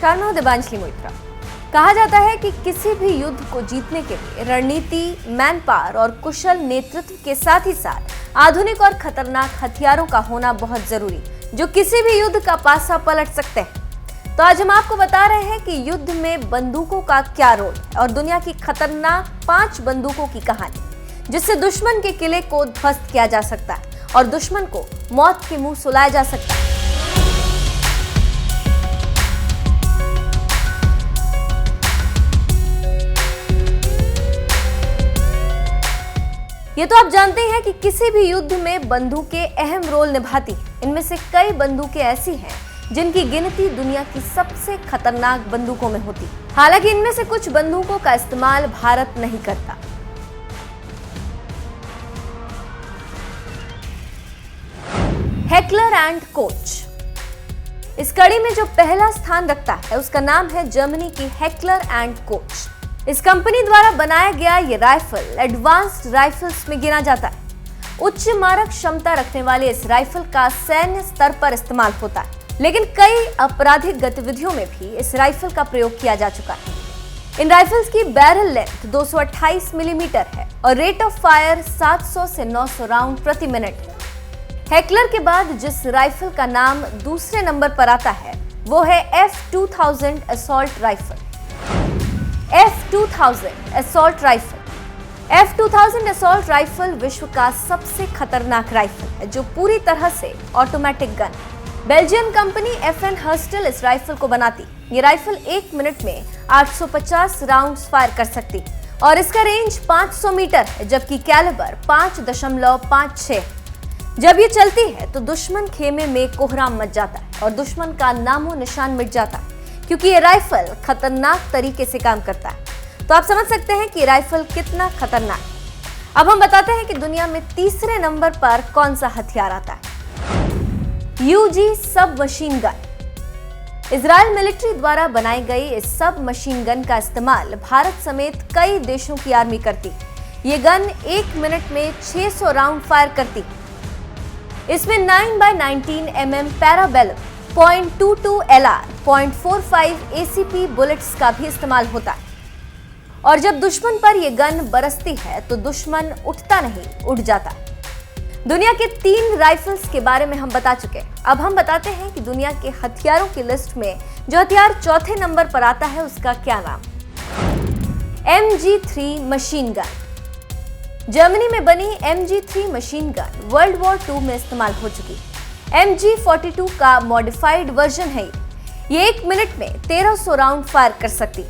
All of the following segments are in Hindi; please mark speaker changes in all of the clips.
Speaker 1: नमस्कार, मैं हूं दिव्यांजलि मोइत्रा। कहा जाता है कि किसी भी युद्ध को जीतने के लिए रणनीति, मैन पावर और कुशल नेतृत्व के साथ ही साथ आधुनिक और खतरनाक हथियारों का होना बहुत जरूरी, जो किसी भी युद्ध का पासा पलट सकते हैं। तो आज हम आपको बता रहे हैं कि युद्ध में बंदूकों का क्या रोल है और दुनिया की खतरनाक 5 बंदूकों की कहानी, जिससे दुश्मन के किले को ध्वस्त किया जा सकता है और दुश्मन को मौत के मुंह सुलाया जा सकता है। ये तो आप जानते हैं कि किसी भी युद्ध में बंदूकें अहम रोल निभाती हैं। इनमें से कई बंदूकें ऐसी हैं जिनकी गिनती दुनिया की सबसे खतरनाक बंदूकों में होती है। हालांकि इनमें से कुछ बंदूकों का इस्तेमाल भारत नहीं करता। हेकलर एंड कोच इस कड़ी में जो पहला स्थान रखता है उसका नाम है जर्मनी की हेकलर एंड कोच। इस कंपनी द्वारा बनाया गया ये राइफल एडवांस्ड राइफल्स में गिना जाता है। उच्च मारक क्षमता रखने वाले इस राइफल का सैन्य स्तर पर इस्तेमाल होता है, लेकिन कई आपराधिक गतिविधियों में भी इस राइफल का प्रयोग किया जा चुका है। इन राइफल्स की बैरल लेंथ 228 मिलीमीटर है और रेट ऑफ फायर 700 से 900 राउंड प्रति मिनट है। हेकलर के बाद जिस राइफल का नाम दूसरे नंबर पर आता है वो है F2000 assault rifle. F2000 assault rifle F2000 assault rifle विश्व का सबसे खतरनाक राइफल है, जो पूरी तरह से ऑटोमेटिक गन है। बेल्जियन कंपनी FN हर्स्टल इस राइफल को बनाती। ये राइफल 1 मिनट में 850 राउंड्स फायर कर सकती और इसका रेंज 500 मीटर है, जबकि कैलिबर 5.56। जब ये चलती है तो दुश्मन खेमे में कोहराम मच जाता है और दुश्मन का नामो निशान मिट जाता है, क्योंकि ये राइफल खतरनाक तरीके से काम करता है। तो आप समझ सकते हैं कि राइफल कितना खतरनाक है। अब हम बताते हैं कि दुनिया में तीसरे नंबर पर कौन सा हथियार आता है। UG सब मशीन गन। इजराइल मिलिट्री द्वारा बनाई गई इस सब मशीन गन का इस्तेमाल भारत समेत कई देशों की आर्मी करती है। ये गन 1 मिनट में 600 राउंड फायर करती है। इसमें 9x19 mm Parabellum, .22 LR, .45 ACP bullets का भी इस्तेमाल होता है। और जब दुश्मन पर यह गन बरसती है तो दुश्मन उठता नहीं, उठ जाता है। दुनिया के 3 राइफल्स के बारे में हम बता चुके। अब हम बताते हैं कि दुनिया के हथियारों की लिस्ट में जो हथियार चौथे नंबर पर आता है उसका क्या नाम। MG3 machine gun. जर्मनी में बनी MG3 machine gun world war 2 में इस्तेमाल हो चुकी। MG42 का मॉडिफाइड वर्जन है। ये 1 मिनट में 1300 राउंड फायर कर सकती।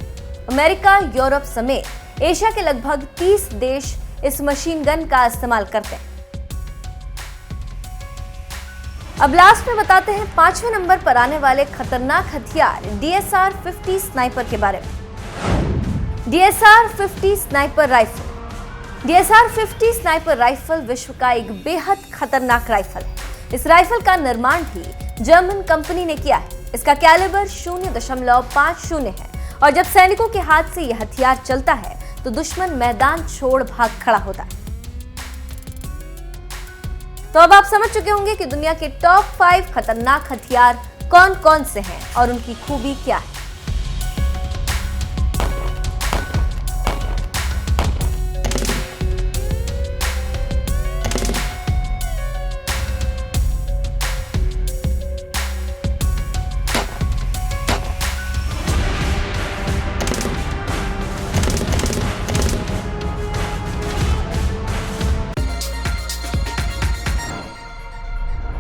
Speaker 1: अमेरिका, यूरोप समेत एशिया के लगभग 30 देश इस मशीन गन का इस्तेमाल करते हैं। अब लास्ट में बताते हैं 5वें नंबर पर आने वाले खतरनाक हथियार DSR-50 स्नाइपर के बारे में। DSR-50 sniper rifle. DSR-50 sniper rifle विश्व का एक बेहद खतरनाक राइफल है। इस राइफल का निर्माण भी जर्मन कंपनी ने किया है। इसका कैलिबर 0.50 है और जब सैनिकों के हाथ से यह हथियार चलता है तो दुश्मन मैदान छोड़ भाग खड़ा होता है। तो अब आप समझ चुके होंगे कि दुनिया के टॉप 5 खतरनाक हथियार कौन कौन से हैं और उनकी खूबी क्या है।